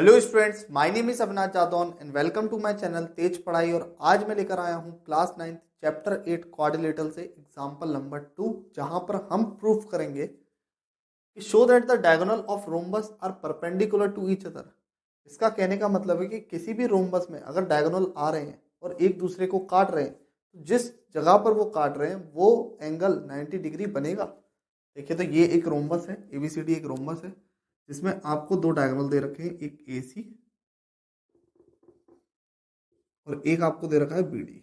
Hello students, my name is Avinash Jadaun and welcome to my channel Tez Padhai. और आज मैं लेकर आया हूं क्लास 9 चैप्टर 8 क्वाड्रिलेटरल से एग्जांपल नंबर 2, जहां पर हम प्रूफ करेंगे कि show that the diagonal of rhombus are perpendicular to each other. इसका कहने का मतलब है कि किसी भी रोम्बस में अगर डायगोनल आ रहे हैं और एक दूसरे को काट रहे हैं, तो जिस जगह पर वो काट रहे हैं वो एंगल 90 डिग्री बनेगा। देखिए, तो ये एक रोम्बस है, एबीसीडी एक रोम्बस है जिसमें आपको दो डायगोनल दे रखे हैं, एक एसी और एक आपको दे रखा है बीडी।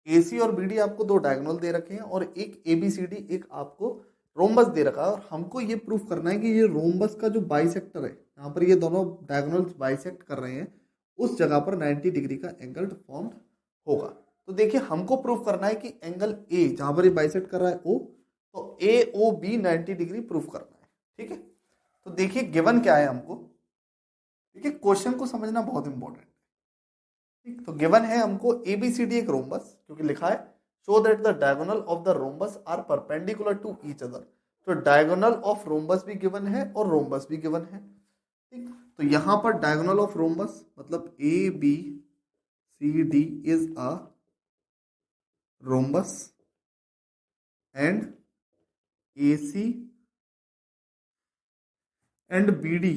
एसी और बीडी आपको दो डायगोनल दे रखे हैं और एक एबीसीडी एक आपको रोम्बस दे रखा है। और हमको ये प्रूफ करना है कि ये रोम्बस का जो बाइसेक्टर है, यहाँ पर ये दोनों डायगोनल्स बाइसेक्ट कर रहे हैं, उस जगह पर 90 डिग्री का एंगल फॉर्म होगा। तो देखिए, हमको प्रूफ करना है कि एंगल ए जहां पर ये बाइसेक्ट कर रहा है ओ, तो A O B 90 degree proof करना है। ठीक है, तो देखिए गिवन क्या है हमको। देखिए, क्वेश्चन को समझना बहुत इंपॉर्टेंट है। ठीक, तो गिवन है हमको एबीसीडी एक रोम्बस, क्योंकि लिखा है show that the diagonal of the rhombus are perpendicular to each other. तो डायगोनल ऑफ रोम्बस भी गिवन है और रोम्बस भी गिवन है। ठीक, तो यहां पर डायगोनल ऑफ रोम्बस मतलब A B C D is a rhombus and A C and B D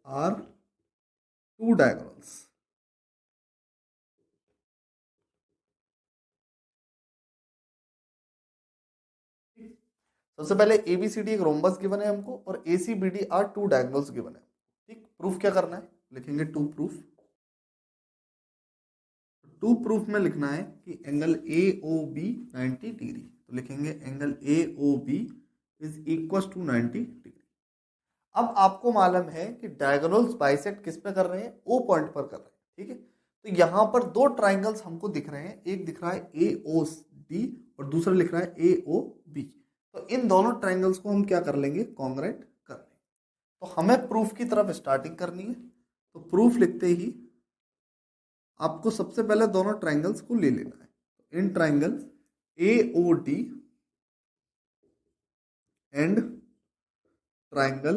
are two diagonals. सबसे पहले एबीसीडी एक रोम्बस गिवन है हमको और AC BD are two diagonals given है। ठीक, प्रूफ क्या करना है, लिखेंगे टू प्रूफ। टू प्रूफ में लिखना है कि angle A O B 90 degree, तो लिखेंगे angle A O B is equal to 90 degree. अब आपको मालूम है कि डायगोनल्स बाइसेक्ट किस पे कर रहे हैं, ओ पॉइंट पर कर रहे हैं। ठीक है, तो यहां पर दो ट्राइंगल्स हमको दिख रहे हैं, एक दिख रहा है ए ओ डी और दूसरा लिख रहा है ए ओ बी। तो इन दोनों ट्राइंगल्स को हम क्या कर लेंगे, कॉन्ग्रुएंट कर लेंगे। तो हमें प्रूफ की तरफ स्टार्टिंग करनी है। तो प्रूफ लिखते ही आपको सबसे पहले दोनों ट्राइंगल्स को ले लेना है। In triangle A O D and triangle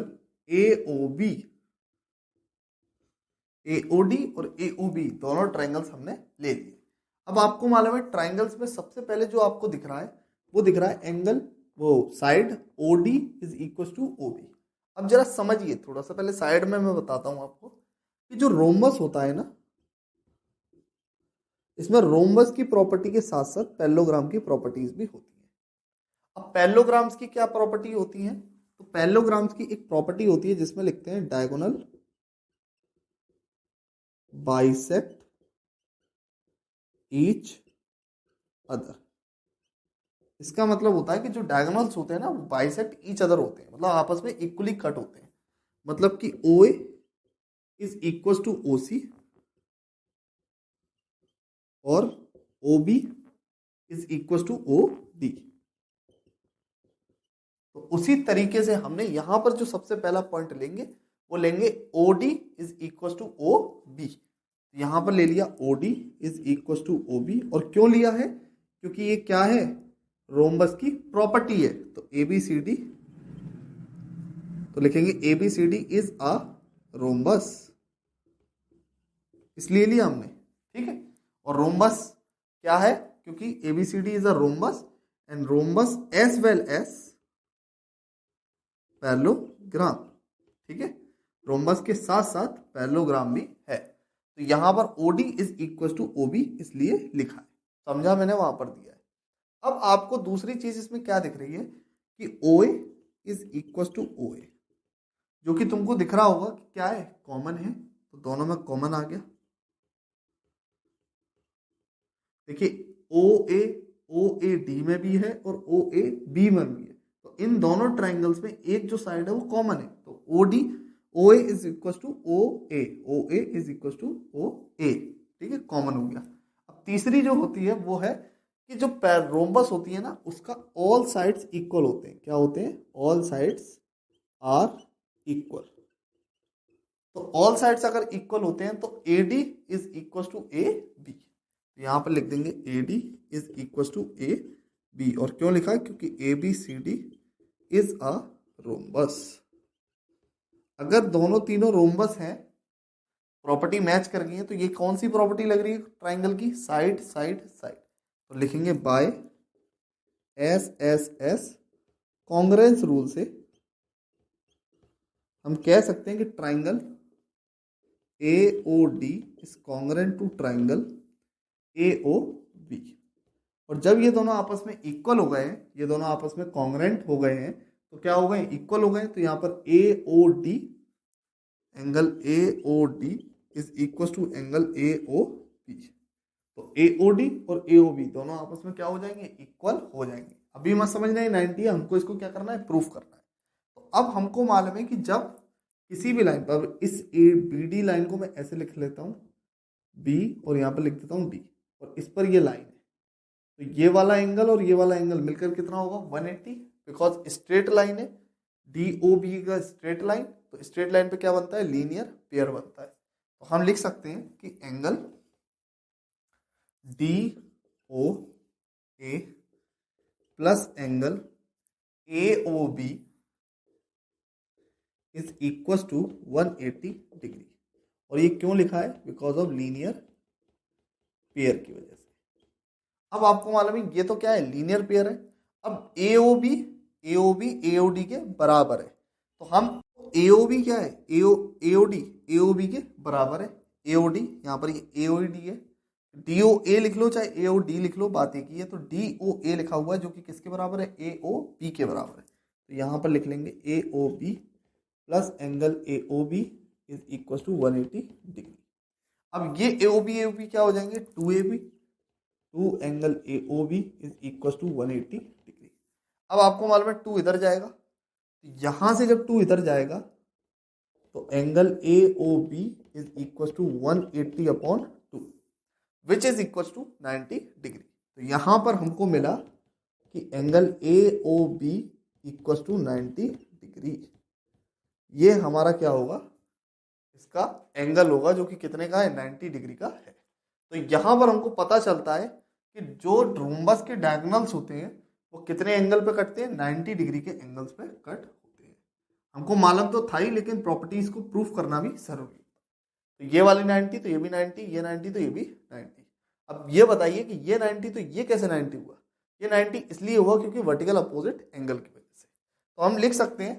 A O B, AOD और एओबी दोनों ट्राइंगल्स हमने ले लिए। अब आपको मालूम है ट्राइंगल्स में सबसे पहले जो आपको दिख रहा है वो दिख रहा है एंगल, वो side OD is equal to OB. अब जरा समझिए थोड़ा सा, पहले साइड में मैं बताता हूं आपको कि जो रोम्बस होता है ना, इसमें रोम्बस की प्रॉपर्टी के साथ साथ पैरेललोग्राम की प्रॉपर्टीज भी होती है। अब पैरेललोग्राम्स की क्या प्रॉपर्टी होती है, तो पैरेललोग्राम्स की एक प्रॉपर्टी होती है जिसमें लिखते हैं डायगोनल बाइसेक्ट ईच अदर। इसका मतलब होता है कि जो डायगोनल्स होते हैं ना वो बाइसेक्ट ईच अदर होते हैं, मतलब आपस में इक्वली कट होते हैं। मतलब कि O A is equal to O C और O B is equal to O D. तो उसी तरीके से हमने यहां पर जो सबसे पहला पॉइंट लेंगे वो लेंगे O D is equal to O B. यहां पर ले लिया O D is equal to O B. और क्यों लिया है, क्योंकि ये क्या है, रोम्बस की प्रॉपर्टी है। तो ए बी सी डी, तो लिखेंगे A B C D is a rhombus, इसलिए लिया हमने। ठीक है, और रोम्बस क्या है, क्योंकि A B C D is a rhombus and rhombus as well as parallelogram. ठीक है, रोम्बस के साथ साथ पैरेललोग्राम भी है। तो यहां पर ओडी इज इक्वल टू ओबी इसलिए लिखा है, समझा मैंने, वहां पर दिया है। अब आपको दूसरी चीज इसमें क्या दिख रही है कि O A is equal to O ए, जो कि तुमको दिख रहा होगा कि क्या है, कॉमन है। तो दोनों में कॉमन आ गया। देखिए, ओ ए डी में भी है और ओ ए बी में भी है। तो इन दोनों ट्राइंगल्स में एक जो साइड है वो कॉमन है। तो O D O A is equal to O A is equal to O A. ठीक है, कॉमन हो गया। अब तीसरी जो होती है वो है कि जो रोम्बस होती है ना, उसका ऑल साइड्स इक्वल होते हैं। क्या होते हैं, ऑल साइड्स आर इक्वल। तो ऑल साइड्स अगर इक्वल होते हैं तो A D is equal to A B. यहां पर लिख देंगे A D is equal to A B. और क्यों लिखा है? क्योंकि A B C D is a rhombus. अगर दोनों तीनों रोम्बस हैं, प्रॉपर्टी मैच कर गई है, तो ये कौन सी प्रॉपर्टी लग रही है ट्राइंगल की? Side side side. तो लिखेंगे by S S S congruence rule से हम कह सकते हैं कि triangle A O D is congruent to triangle A O B. और जब ये दोनों आपस में इक्वल हो गए हैं, ये दोनों आपस में कॉन्ग्रेंट हो गए हैं, तो क्या हो गए? इक्वल हो गए। तो यहाँ पर A O D, angle A O D is equal to angle A O B. तो ए ओ डी और ए ओ बी दोनों आपस में क्या हो जाएंगे? इक्वल हो जाएंगे। अभी मत समझना है 90 है, हमको इसको क्या करना है? प्रूफ करना है। तो अब हमको मालूम है कि जब किसी भी लाइन पर, इस ए बी डी लाइन को मैं ऐसे लिख लेता हूँ बी, और यहाँ पर लिख देता हूँ डी, और इस पर ये लाइन है, तो ये वाला एंगल और ये वाला एंगल मिलकर कितना होगा? 180, बिकॉज स्ट्रेट लाइन है, डी ओ बी का स्ट्रेट लाइन। तो स्ट्रेट लाइन पे क्या बनता है? लीनियर पेयर बनता है। तो हम लिख सकते हैं कि angle D O A plus angle A O B is equal to 180 degree. और ये क्यों लिखा है? बिकॉज ऑफ लीनियर पेयर की वजह से। अब आपको मालूम है ये तो क्या है? लीनियर पेयर है। अब ए ओ बी ए ओ डी के बराबर है, तो हम ए ओ बी क्या है? ए O D A O B के बराबर है। ए ओ डी यहाँ पर ये ए ओ डी है, डी ओ ए लिख लो चाहे ए ओ डी लिख लो, बात एक ही है। तो डी ओ ए लिखा हुआ है जो कि किसके बराबर है? ए ओ बी के बराबर है। तो यहाँ पर लिख लेंगे A O B plus angle A O B is equal to 180 degree. अब ये ए ओ बी क्या हो जाएंगे? 2AB, 2 angle A O B is equal to 180 degree. अब आपको मालूम है 2 इधर जाएगा, यहां से जब 2 इधर जाएगा तो angle A O B is equal to 180 upon 2 which is equal to 90 degree. तो यहां पर हमको मिला कि angle A O B equal to 90 degree. ये हमारा क्या होगा? इसका एंगल होगा जो कि कितने का है? 90 डिग्री का है। तो यहां पर हमको पता चलता है कि जो रोम्बस के डायगोनल्स होते हैं वो कितने एंगल पे कटते हैं? 90 डिग्री के एंगल्स पे कट होते हैं। हमको मालूम तो था ही, लेकिन प्रॉपर्टीज को प्रूफ करना भी जरूरी है। तो ये वाली 90 तो ये भी 90, ये 90 तो ये भी 90। अब ये बताइए कि ये 90 तो ये कैसे 90 हुआ? ये 90 इसलिए हुआ क्योंकि वर्टिकल अपोजिट एंगल की वजह से। तो हम लिख सकते हैं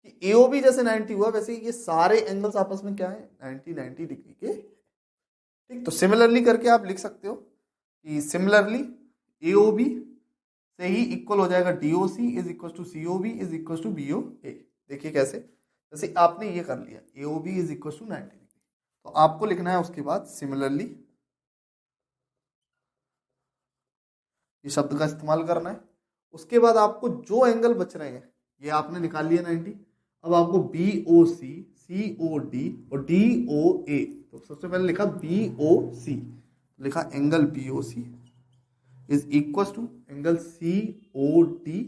कि एओबी जैसे 90 हुआ, वैसे ये सारे एंगल्स आपस में क्या है? 90 डिग्री के। ठीक, तो सिमिलरली करके आप लिख सकते हो कि सिमिलरली एओबी से ही इक्वल हो जाएगा DOC is equal to COB is equal to BOA. देखिए कैसे, जैसे आपने ये कर लिया AOB is equal to 90 degree, तो आपको लिखना है उसके बाद सिमिलरली, ये शब्द का इस्तेमाल करना है। उसके बाद आपको जो एंगल बच रहे हैं ये आपने निकाल लिया 90। अब आपको B O C, C O D और डी ओ ए, तो सबसे पहले लिखा बी ओ सी, लिखा angle B O C is equal to angle C O D,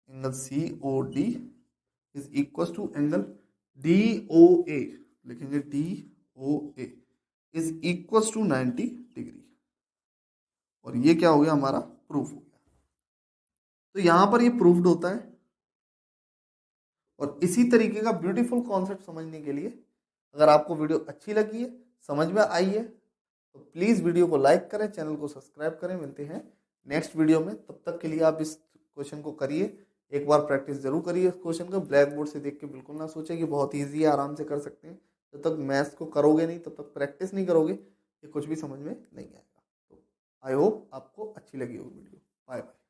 angle C O D is equal to angle D O A, लिखेंगे D O A is equal to 90 degree. और ये क्या हो गया? हमारा proof हो गया। तो यहां पर ये प्रूफ्ड होता है। और इसी तरीके का ब्यूटीफुल कॉन्सेप्ट समझने के लिए अगर आपको वीडियो अच्छी लगी है, समझ में आई है, तो प्लीज़ वीडियो को लाइक करें, चैनल को सब्सक्राइब करें। मिलते हैं नेक्स्ट वीडियो में। तब तक के लिए आप इस क्वेश्चन को करिए, एक बार प्रैक्टिस जरूर करिए इस क्वेश्चन को। ब्लैक बोर्ड से देख के बिल्कुल ना सोचे कि बहुत ईजी है, आराम से कर सकते हैं। जब तक मैथ्स को करोगे नहीं, तब तक प्रैक्टिस नहीं करोगे, ये कुछ भी समझ में नहीं आएगा। तो आई होप आपको अच्छी लगी होगी वीडियो। Bye bye.